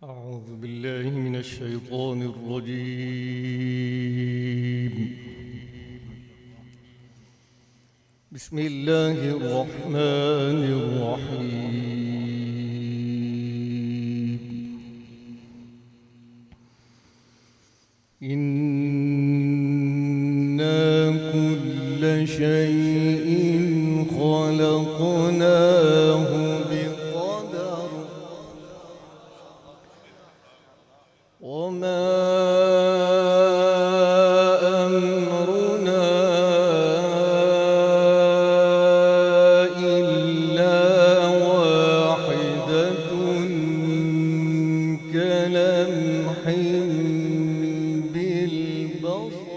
أعوذ بالله من الشيطان الرجيم. بسم الله الرحمن الرحيم. إنا كل شيء خلقناه بقدر وما أمرنا إلا واحدة كلمح بالبصر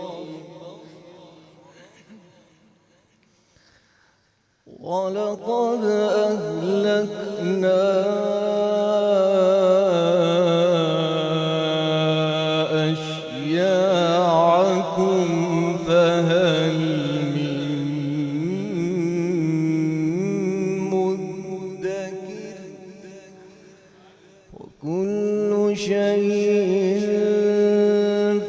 ولقد أهلكنا أشياعكم فهل من مدكر وكل شيء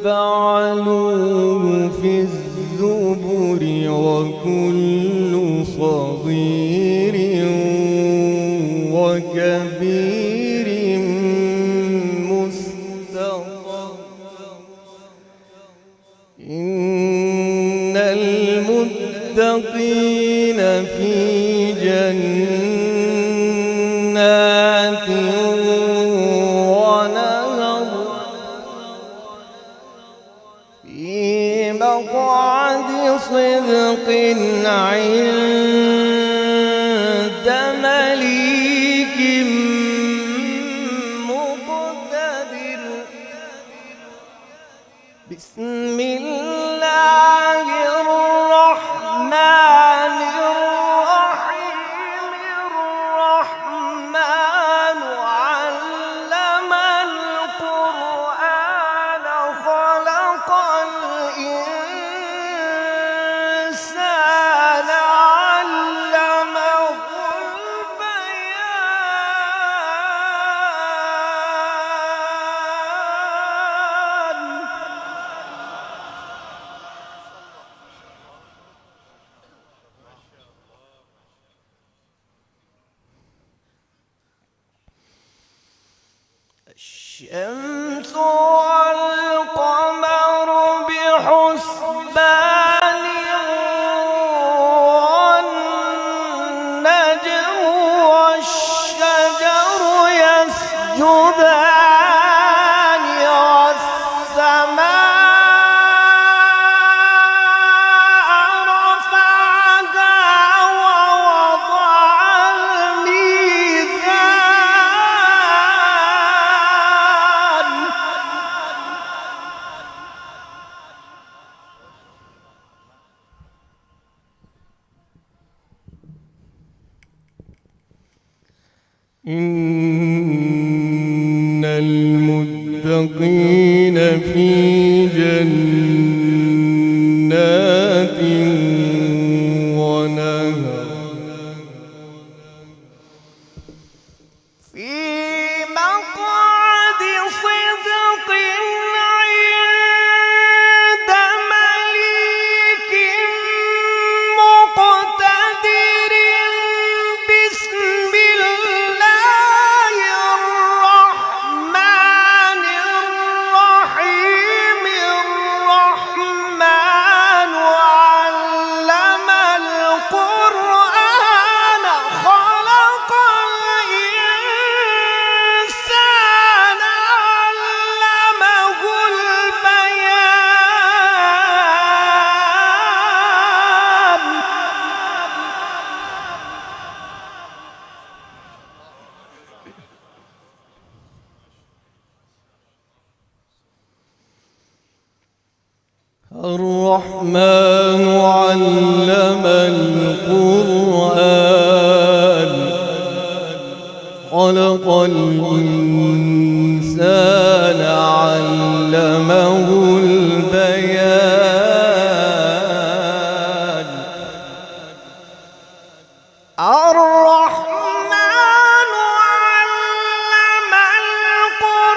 فعلوه في الزبر وكل صغير وكبير مستطر. إن المتقين في جنات ونهر في مقعد صدق عند مليك مقتدر. بسم الله الرحمن الرحيم. الرحمن علم القرآن خلق الإنسان علمه البيان. الشمس والقمر بحسبان والنجم والشجر يسجدان والسماء رفعها ووضع الميزان. إن المتقين في جنات ونهر في مقعد صدق عند مليك مقتدر. بسم الله الرحمن الرحيم. الرحمن علم القرآن خلق الإنسان علمه البيان. الرحمن علم القرآن خلق الإنسان علمه البيان. الرحمن علم القرآن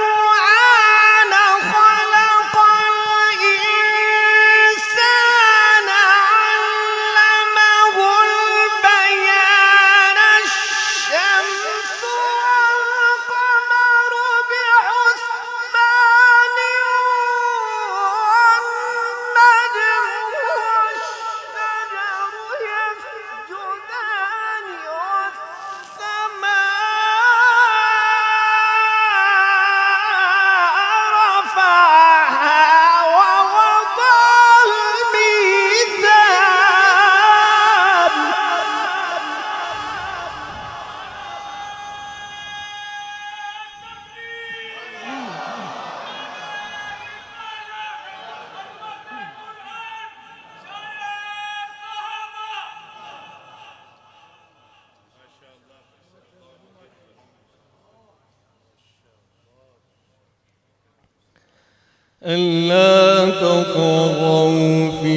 ألا تطغوا في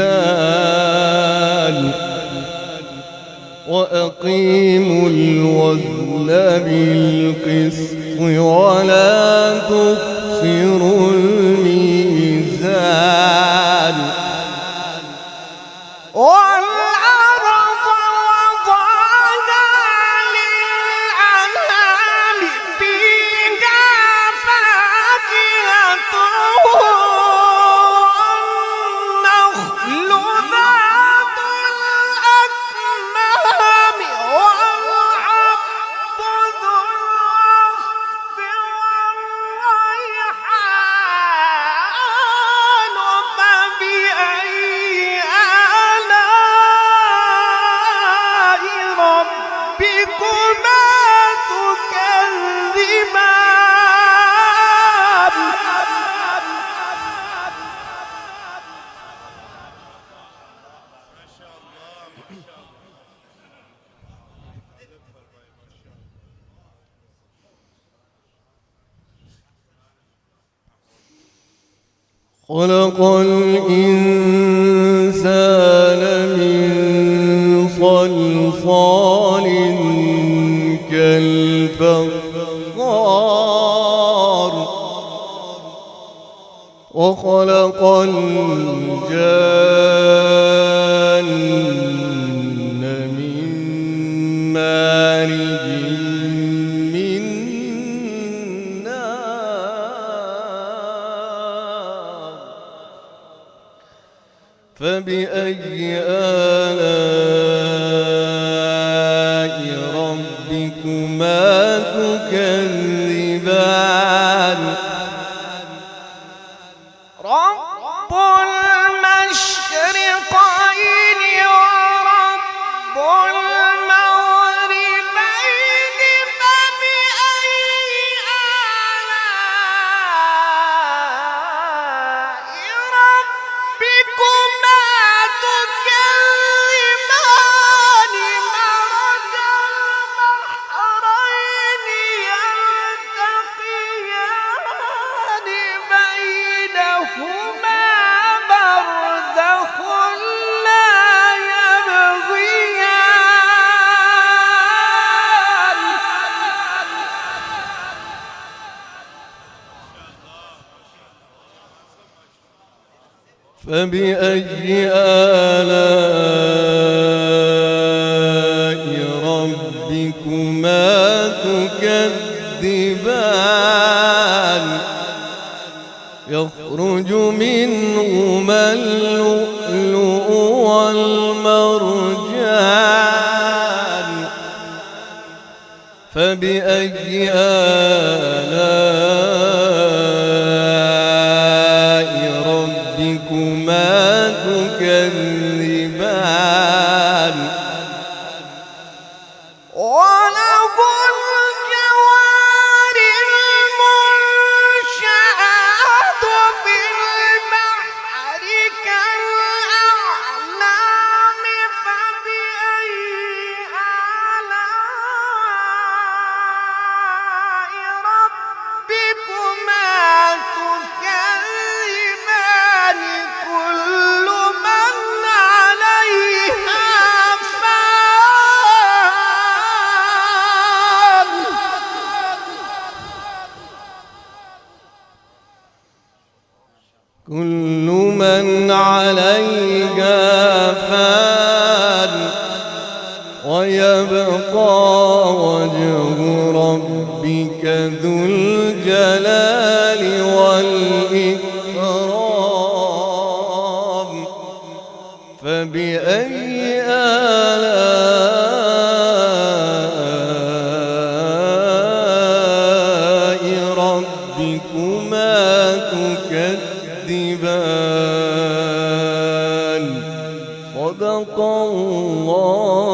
الميزان وأقيموا الوزن بالقسط ولا تخسروا الميزان والأرض وضعها للأنام فيها فاكهة والنخل ذات الأكمام والحب ذو العصف والريحان فبأي آلاء ربكما تكذبان خلق الإنسان من صلصال كالفخار وخلق الجان من مارج من نار فبأي آلاء ربكما تكذبان رب المشرقين ورب المغربين فبأي آلاء ربكما تكذبان مرج البحرين يلتقيان بينهما برزخ لا يبغيان فبأي آلاء ربكما تكذبان يخرج منهما اللؤلؤ والمرجان فبأي آلاء ربكما تكذبان وله الجوار المنشآت في البحر كالأعلام فبأي آلاء ربكما تكذبان كل من عليها فان كل من عليها فان ويبقى وجه ربك ذو الجلال والإكرام فبأي آلاء ربكما تكذبان صدق الله